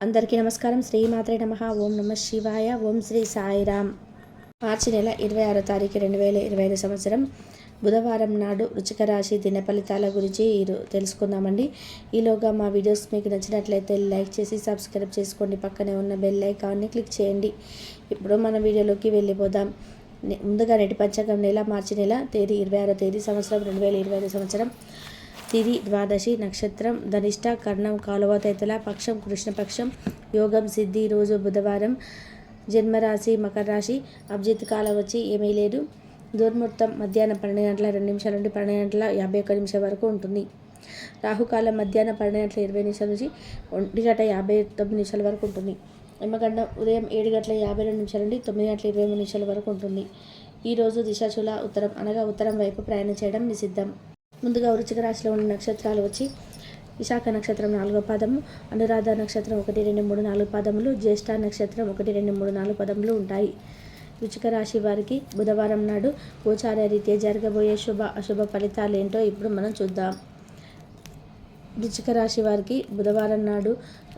అందరికీ నమస్కారం. శ్రీమాత్రే నమః. ఓం నమ శివాయ. ఓం శ్రీ సాయిరామ్. మార్చి నెల 26వ తారీఖు 2025 సంవత్సరం బుధవారం నాడు వృశ్చిక రాశి దిన ఫలితాల గురించి తెలుసుకుందామండి. ఈలోగా మా వీడియోస్ మీకు నచ్చినట్లయితే లైక్ చేసి సబ్స్క్రైబ్ చేసుకోండి. పక్కనే ఉన్న బెల్ ఐకాన్ని క్లిక్ చేయండి. ఇప్పుడు మన వీడియోలోకి వెళ్ళిపోదాం. ముందుగా నేటి పంచాంగం నెల మార్చి నెల తేదీ 26వ తేదీ సంవత్సరం 2025 సంవత్సరం. తిది ద్వాదశి, నక్షత్రం ధనిష్ట, కర్ణం కాలువ తైతల, పక్షం కృష్ణపక్షం, యోగం సిద్ధి. రోజు బుధవారం. జన్మరాశి మకర రాశి. అభిజిత్ కాలం వచ్చి ఏమీ లేదు. దుర్ముహూర్తం మధ్యాహ్నం 12 గంటల 2 నిమిషాల నుండి 12 గంటల 51 నిమిషాల వరకు ఉంటుంది. రాహుకాలం మధ్యాహ్నం 12 గంటల 20 నిమిషాల నుంచి 1 గంట 59 నిమిషాల వరకు ఉంటుంది. యమగండం ఉదయం 7 గంటల 52 నిమిషాల నుండి 9 గంటల 23 నిమిషాల వరకు ఉంటుంది. ఈరోజు దిశాశూల ఉత్తరం అనగా ఉత్తరం వైపు ప్రయాణం చేయడం నిషిద్ధం. ముందుగా వృశ్చిక రాశిలో ఉన్న నక్షత్రాలు వచ్చి విశాఖ నక్షత్రం 4వ పాదము, అనురాధ నక్షత్రం 1, 2, 3, 4 పాదములు, జ్యేష్ఠ నక్షత్రం 1, 2, 3, 4 పదములు ఉంటాయి. వృశ్చిక రాశి వారికి బుధవారం నాడు గోచార రీత్యా జరగబోయే శుభ అశుభ ఫలితాలు ఏంటో ఇప్పుడు మనం చూద్దాం. వృశ్చిక రాశి వారికి బుధవారం నాడు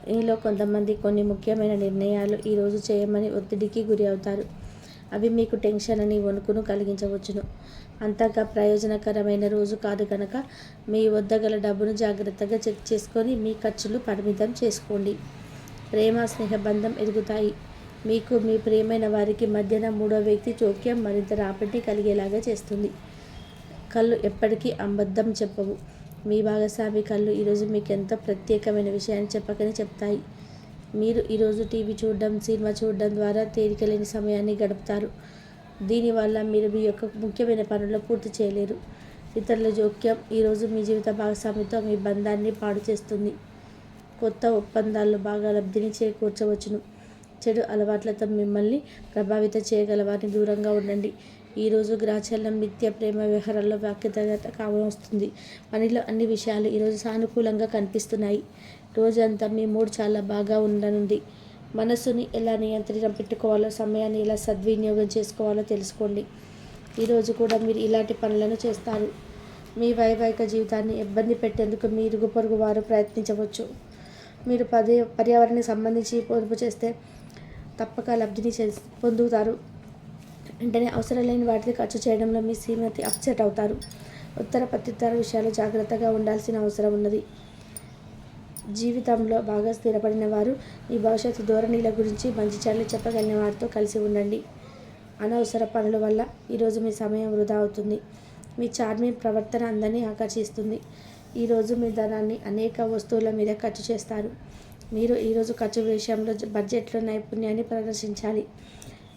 మీలో కొంతమంది కొన్ని ముఖ్యమైన నిర్ణయాలు ఈరోజు చేయమని ఒత్తిడికి గురి అవుతారు. అవి మీకు టెన్షన్ అని వణుకును కలిగించవచ్చును. అంతగా ప్రయోజనకరమైన రోజు కాదు కనుక మీ వద్ద గల డబ్బును జాగ్రత్తగా చెక్ చేసుకొని మీ ఖర్చులు పరిమితం చేసుకోండి. ప్రేమ స్నేహబంధం ఎదుగుతాయి. మీకు మీ ప్రియమైన వారికి మధ్యన మూడో వ్యక్తి జోక్యం మరింత రాబడి కలిగేలాగా చేస్తుంది. కళ్ళు ఎప్పటికీ అబద్ధం చెప్పవు. మీ భాగస్వామి కళ్ళు ఈరోజు మీకు ఎంతో ప్రత్యేకమైన విషయాన్ని చెప్పకనే చెప్తాయి. మీరు ఈరోజు టీవీ చూడడం, సినిమా చూడడం ద్వారా తేలికలేని సమయాన్ని గడుపుతారు. దీనివల్ల మీరు మీ యొక్క ముఖ్యమైన పనులు పూర్తి చేయలేరు. ఇతరుల జోక్యం ఈరోజు మీ జీవిత భాగస్వామితో మీ బంధాన్ని పాడు చేస్తుంది. కొత్త ఒప్పందాల్లో బాగా లబ్ధిని చేకూర్చవచ్చును. చెడు అలవాట్లతో మిమ్మల్ని ప్రభావితం చేయగల వారిని దూరంగా ఉండండి. ఈరోజు గ్రాచల్యం నిత్య ప్రేమ వ్యవహారాల్లో వ్యాఖ్యత కావస్తుంది. పనిలో అన్ని విషయాలు ఈరోజు సానుకూలంగా కనిపిస్తున్నాయి. రోజంతా మీ మూడ్ చాలా బాగా ఉండనుంది. మనసుని ఎలా నియంత్రణ పెట్టుకోవాలో, సమయాన్ని ఎలా సద్వినియోగం చేసుకోవాలో తెలుసుకోండి. ఈరోజు కూడా మీరు ఇలాంటి పనులను చేస్తారు. మీ వైవాహిక జీవితాన్ని ఇబ్బంది పెట్టేందుకు మీ ఇరుగు పొరుగు వారు ప్రయత్నించవచ్చు. మీరు పర్యావరణానికి సంబంధించి పొదుపు చేస్తే తప్పక లబ్ధిని పొందుతారు. వెంటనే అవసరం లేని వాటిని ఖర్చు చేయడంలో మీ శ్రీమతి అప్సెట్ అవుతారు. ఉత్తర ప్రత్యుత్తర విషయాలు జాగ్రత్తగా ఉండాల్సిన అవసరం ఉన్నది. జీవితంలో బాగా స్థిరపడిన వారు మీ భవిష్యత్తు ధోరణిల గురించి మంచి చెడులు చెప్పగలిగిన వారితో కలిసి ఉండండి. అనవసర పనుల వల్ల ఈరోజు మీ సమయం వృధా అవుతుంది. మీ చార్మింగ్ ప్రవర్తన అందరినీ ఆకర్షిస్తుంది. ఈరోజు మీ ధనాన్ని అనేక వస్తువుల మీద ఖర్చు చేస్తారు. మీరు ఈరోజు ఖర్చు విషయంలో బడ్జెట్లో నైపుణ్యాన్ని ప్రదర్శించాలి.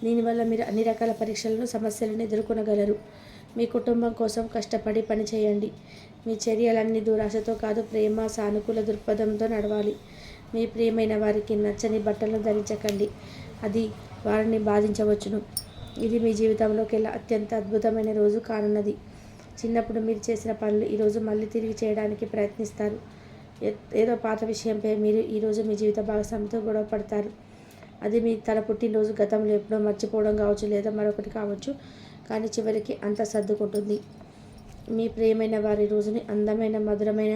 దీనివల్ల మీరు అన్ని రకాల పరీక్షలను, సమస్యలను ఎదుర్కొనగలరు. మీ కుటుంబం కోసం కష్టపడి పని చేయండి. మీ చర్యలన్నీ దురాశతో కాదు, ప్రేమ సానుకూల దృక్పథంతో నడవాలి. మీ ప్రియమైన వారికి నచ్చని బట్టలను ధరించకండి. అది వారిని బాధించవచ్చును. ఇది మీ జీవితంలోకి అత్యంత అద్భుతమైన రోజు కానున్నది. చిన్నప్పుడు మీరు చేసిన పనులు ఈరోజు మళ్ళీ తిరిగి చేయడానికి ప్రయత్నిస్తారు. ఏదో పాత విషయంపై మీరు ఈరోజు మీ జీవిత భాగస్వామితో గొడవ పడతారు. అది మీ తన పుట్టినరోజు గతంలో ఎప్పుడో మర్చిపోవడం కావచ్చు, లేదా మరొకటి కావచ్చు. కానీ చివరికి అంతా సర్దుకుంటుంది. మీ ప్రియమైన వారి రోజుని అందమైన మధురమైన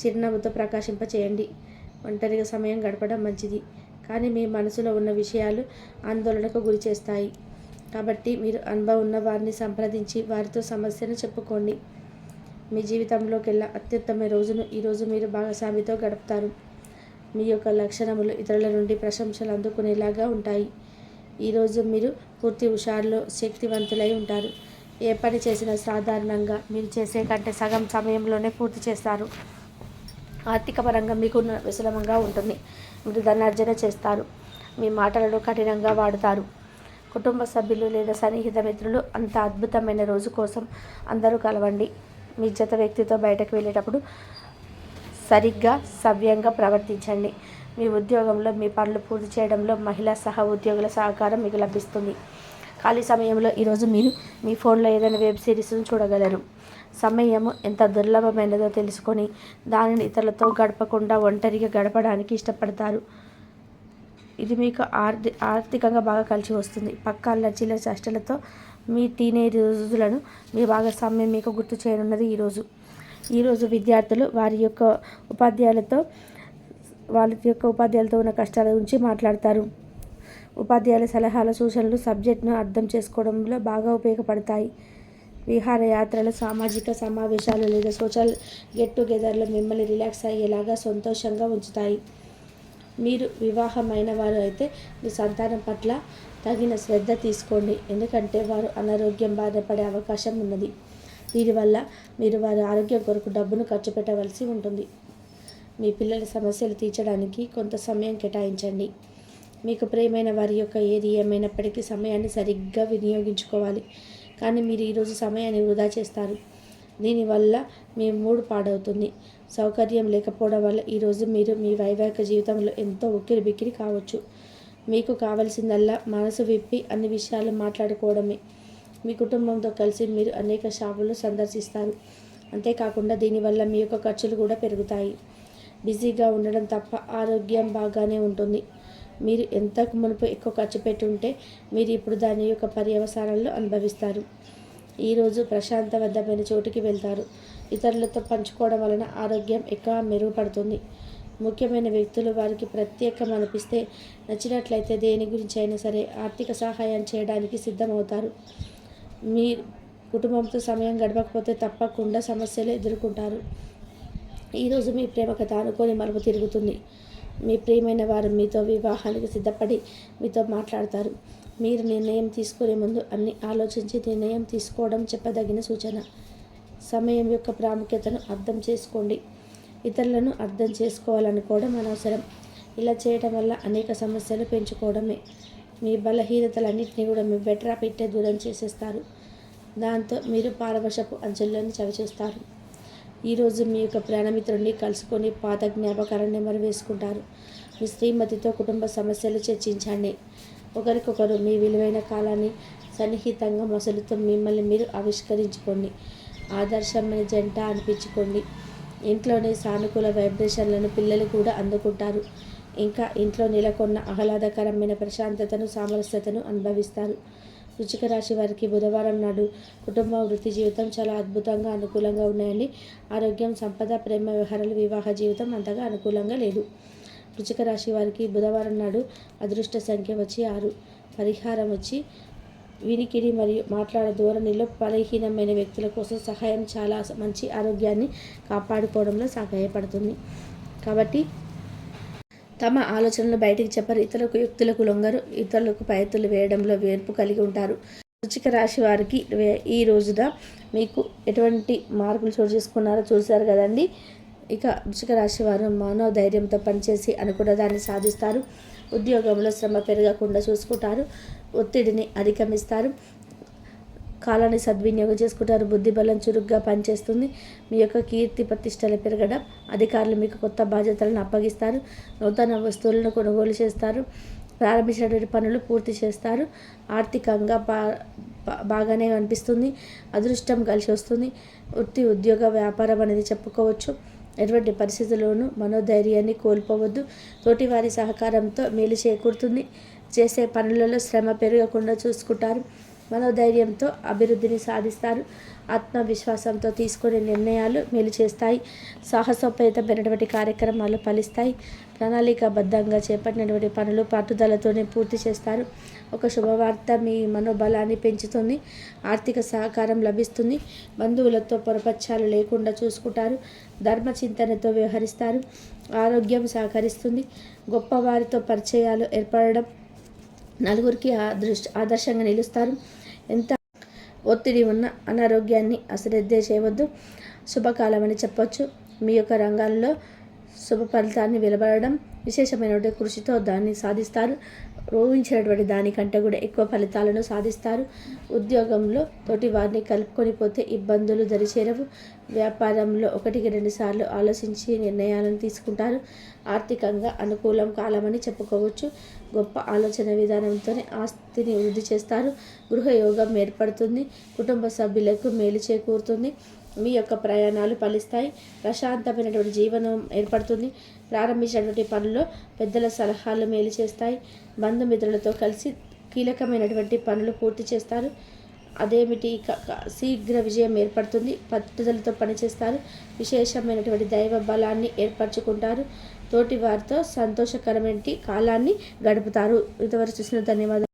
చిరునవ్వుతో ప్రకాశింపచేయండి. ఒంటరిగా సమయం గడపడం మంచిది, కానీ మీ మనసులో ఉన్న విషయాలు ఆందోళనకు గురి చేస్తాయి. కాబట్టి మీరు అనుభవం ఉన్న వారిని సంప్రదించి వారితో సమస్యను చెప్పుకోండి. మీ జీవితంలోకి అత్యుత్తమ రోజును ఈరోజు మీరు భాగస్వామితో గడుపుతారు. మీ యొక్క లక్షణములు ఇతరుల నుండి ప్రశంసలు అందుకునేలాగా ఉంటాయి. ఈరోజు మీరు పూర్తి హుషారులో శక్తివంతులై ఉంటారు. ఏ పని చేసినా సాధారణంగా మీరు చేసే కంటే సగం సమయంలోనే పూర్తి చేస్తారు. ఆర్థిక పరంగా మీకు విశలమంగా ఉంటుంది. మీరు ధనార్జన చేస్తారు. మీ మాటలను కఠినంగా వాడుతారు. కుటుంబ సభ్యులు లేదా సన్నిహిత మిత్రులు అంత అద్భుతమైన రోజు కోసం అందరూ కలవండి. మీ జత వ్యక్తితో బయటకు వెళ్ళేటప్పుడు సరిగ్గా సవ్యంగా ప్రవర్తించండి. మీ ఉద్యోగంలో మీ పనులు పూర్తి చేయడంలో మహిళా సహ ఉద్యోగుల సహకారం మీకు లభిస్తుంది. ఖాళీ సమయంలో ఈరోజు మీరు మీ ఫోన్లో ఏదైనా వెబ్ సిరీస్ను చూడగలరు. సమయం ఎంత దుర్లభమైనదో తెలుసుకొని దానిని ఇతరులతో గడపకుండా ఒంటరిగా గడపడానికి ఇష్టపడతారు. ఇది మీకు ఆర్థికంగా బాగా కలిసి వస్తుంది. పక్క అల్లర్జీల చేష్టలతో మీ టీనేజ్ రోజులను మీ భాగస్వామ్యం మీకు గుర్తు చేయనున్నది. ఈరోజు విద్యార్థులు వారి యొక్క ఉపాధ్యాయులతో వాళ్ళ యొక్క ఉపాధ్యాయులతో ఉన్న కష్టాల గురించి మాట్లాడతారు. ఉపాధ్యాయుల సలహాల సూచనలు సబ్జెక్ట్ను అర్థం చేసుకోవడంలో బాగా ఉపయోగపడతాయి. విహారయాత్రలు, సామాజిక సమావేశాలు లేదా సోషల్ గెట్ టుగెదర్లు మిమ్మల్ని రిలాక్స్ అయ్యేలాగా సంతోషంగా ఉంచుతాయి. మీరు వివాహమైన వారు అయితే మీ సంతానం పట్ల తగిన శ్రద్ధ తీసుకోండి, ఎందుకంటే వారు అనారోగ్యం బారిన పడే అవకాశం ఉన్నది. దీనివల్ల మీరు వారి ఆరోగ్యం కొరకు డబ్బును ఖర్చు పెట్టవలసి ఉంటుంది. మీ పిల్లల సమస్యలు తీర్చడానికి కొంత సమయం కేటాయించండి. మీకు ప్రియమైన వారి యొక్క ఏది ఏమైనప్పటికీ సమయాన్ని సరిగ్గా వినియోగించుకోవాలి. కానీ మీరు ఈరోజు సమయాన్ని వృధా చేస్తారు. దీనివల్ల మీ మూడ్ పాడవుతుంది. సౌకర్యం లేకపోవడం వల్ల ఈరోజు మీరు మీ వైవాహిక జీవితంలో ఎంతో ఉక్కిరిబిక్కిరి కావచ్చు. మీకు కావలసిందల్లా మనసు విప్పి అన్ని విషయాలు మాట్లాడుకోవడమే. మీ కుటుంబంతో కలిసి మీరు అనేక షాపులు సందర్శిస్తారు. అంతేకాకుండా దీనివల్ల మీ యొక్క ఖర్చులు కూడా పెరుగుతాయి. బిజీగా ఉండడం తప్ప ఆరోగ్యం బాగానే ఉంటుంది. మీరు ఎంతకు మునుపు ఎక్కువ ఖర్చు పెట్టుంటే మీరు ఇప్పుడు దాని యొక్క పర్యవసానాలను అనుభవిస్తారు. ఈరోజు ప్రశాంతవంతమైన చోటుకి వెళ్తారు. ఇతరులతో పంచుకోవడం వలన ఆరోగ్యం ఎక్కువ మెరుగుపడుతుంది. ముఖ్యమైన వ్యక్తులు వారికి ప్రత్యేకం అనిపిస్తే నచ్చినట్లయితే దేని గురించి అయినా సరే ఆర్థిక సహాయం చేయడానికి సిద్ధమవుతారు. మీ కుటుంబంతో సమయం గడపకపోతే తప్పకుండా సమస్యలు ఎదుర్కొంటారు. ఈరోజు మీ ప్రేమ కథ అనుకోని మలుపు తిరుగుతుంది. మీ ప్రియమైన వారు మీతో వివాహానికి సిద్ధపడి మీతో మాట్లాడతారు. మీరు నిర్ణయం తీసుకునే ముందు అన్ని ఆలోచించి నిర్ణయం తీసుకోవడం చెప్పదగిన సూచన. సమయం యొక్క ప్రాముఖ్యతను అర్థం చేసుకోండి. ఇతరులను అర్థం చేసుకోవాలనుకోవడం అనవసరం. ఇలా చేయడం వల్ల అనేక సమస్యలు పెంచుకోవడమే. మీ బలహీనతలన్నింటినీ కూడా మీ బెటరా పెట్టే దూరం చేసేస్తారు. దాంతో మీరు పారవశపు అంచెలను చవిచూస్తారు. ఈరోజు మీ యొక్క ప్రాణమిత్రుడిని కలుసుకొని పాత జ్ఞాపకాలను నెమరు వేసుకుంటారు. మీ శ్రీమతితో కుటుంబ సమస్యలు చర్చించండి. ఒకరికొకరు మీ విలువైన కాలాన్ని సన్నిహితంగా మసలుతో మిమ్మల్ని మీరు ఆవిష్కరించుకోండి. ఆదర్శమైన జంట అనిపించుకోండి. ఇంట్లోనే సానుకూల వైబ్రేషన్లను పిల్లలు కూడా అందుకుంటారు. ఇంకా ఇంట్లో నెలకొన్న ఆహ్లాదకరమైన ప్రశాంతతను, సామరస్యతను అనుభవిస్తారు. వృశ్చిక రాశి వారికి బుధవారం నాడు కుటుంబ, వృత్తి జీవితం చాలా అద్భుతంగా అనుకూలంగా ఉన్నాయండి. ఆరోగ్యం, సంపద, ప్రేమ వ్యవహారాలు, వివాహ జీవితం అంతగా అనుకూలంగా లేదు. వృశ్చిక రాశి వారికి బుధవారం నాడు అదృష్ట సంఖ్య వచ్చి 6. పరిహారం వచ్చి వినికిడి మరియు మాట్లాడే ధోరణిలో బలహీనమైన వ్యక్తుల కోసం సహాయం చాలా మంచి ఆరోగ్యాన్ని కాపాడుకోవడంలో సహాయపడుతుంది. కాబట్టి తమ ఆలోచనలు బయటికి చెప్పరు, ఇతరులకు యుక్తులకు లొంగరు, ఇతరులకు పైతులు వేయడంలో వేర్పు కలిగి ఉంటారు. వృశ్చిక రాశి వారికి ఈ రోజున మీకు ఎటువంటి మార్పులు చోటు చేసుకున్నారో చూశారు కదండి. ఇక వృశ్చిక రాశి వారు మనోధైర్యంతో పనిచేసి అనుకున్న దాన్ని సాధిస్తారు. ఉద్యోగంలో శ్రమ పెరగకుండా చూసుకుంటారు. ఒత్తిడిని అధిగమిస్తారు. కాలాన్ని సద్వినియోగం చేసుకుంటారు. బుద్ధి బలం చురుగ్గా పనిచేస్తుంది. మీ యొక్క కీర్తి ప్రతిష్టలు పెరగడం, అధికారులు మీకు కొత్త బాధ్యతలను అప్పగిస్తారు. నూతన వస్తువులను కొనుగోలు చేస్తారు. ప్రారంభించినటువంటి పనులు పూర్తి చేస్తారు. ఆర్థికంగా బాగానే అనిపిస్తుంది. అదృష్టం కలిసి వస్తుంది. వృత్తి, ఉద్యోగ, వ్యాపారం అనేది చెప్పుకోవచ్చు. ఎటువంటి పరిస్థితుల్లోనూ మనోధైర్యాన్ని కోల్పోవద్దు. తోటివారి సహకారంతో మేలు చేకూరుతుంది. చేసే పనులలో శ్రమ పెరగకుండా చూసుకుంటారు. మనోధైర్యంతో అభివృద్ధిని సాధిస్తారు. ఆత్మవిశ్వాసంతో తీసుకునే నిర్ణయాలు మేలు చేస్తాయి. సాహసోపేతమైనటువంటి కార్యక్రమాలు ఫలిస్తాయి. ప్రణాళికాబద్ధంగా చేపట్టినటువంటి పనులు పట్టుదలతోనే పూర్తి చేస్తారు. ఒక శుభవార్త మీ మనోబలాన్ని పెంచుతుంది. ఆర్థిక సహకారం లభిస్తుంది. బంధువులతో పొరపచ్చాలు లేకుండా చూసుకుంటారు. ధర్మచింతనతో వ్యవహరిస్తారు. ఆరోగ్యం సహకరిస్తుంది. గొప్పవారితో పరిచయాలు ఏర్పడడం, నలుగురికి ఆదర్శంగా నిలుస్తారు. ఎంత ఒత్తిడి ఉన్న అనారోగ్యాన్ని అశ్రద్ధ చేయవద్దు. శుభకాలం అని చెప్పొచ్చు. మీ యొక్క రంగాల్లో శుభ ఫలితాన్ని వెలువడడం, విశేషమైనటువంటి కృషితో దాన్ని సాధిస్తారు. ఊహించినటువంటి దానికంటే కూడా ఎక్కువ ఫలితాలను సాధిస్తారు. ఉద్యోగంలో తోటి వారిని కలుపుకొని పోతే ఇబ్బందులు దరిచేరవు. వ్యాపారంలో 1-2 సార్లు ఆలోచించి నిర్ణయాలను తీసుకుంటారు. ఆర్థికంగా అనుకూలం కాలమని చెప్పుకోవచ్చు. గొప్ప ఆలోచన విధానంతోనే ఆస్తిని వృద్ధి చేస్తారు. గృహయోగం ఏర్పడుతుంది. కుటుంబ సభ్యులకు మేలు చేకూరుతుంది. మీ యొక్క ప్రయాణాలు ఫలిస్తాయి. ప్రశాంతమైనటువంటి జీవనం ఏర్పడుతుంది. ప్రారంభించినటువంటి పనుల్లో పెద్దల సలహాలు మేలు చేస్తాయి. బంధుమిత్రులతో కలిసి కీలకమైనటువంటి పనులు పూర్తి చేస్తారు. అదేమిటి శీఘ్ర విజయం ఏర్పడుతుంది. పట్టుదలతో పనిచేస్తారు. విశేషమైనటువంటి దైవ బలాన్ని ఏర్పరచుకుంటారు. తోటి వారితో సంతోషకరమైన కాలాన్ని గడుపుతారు. ఇంతవరకు చూసిన ధన్యవాదాలు.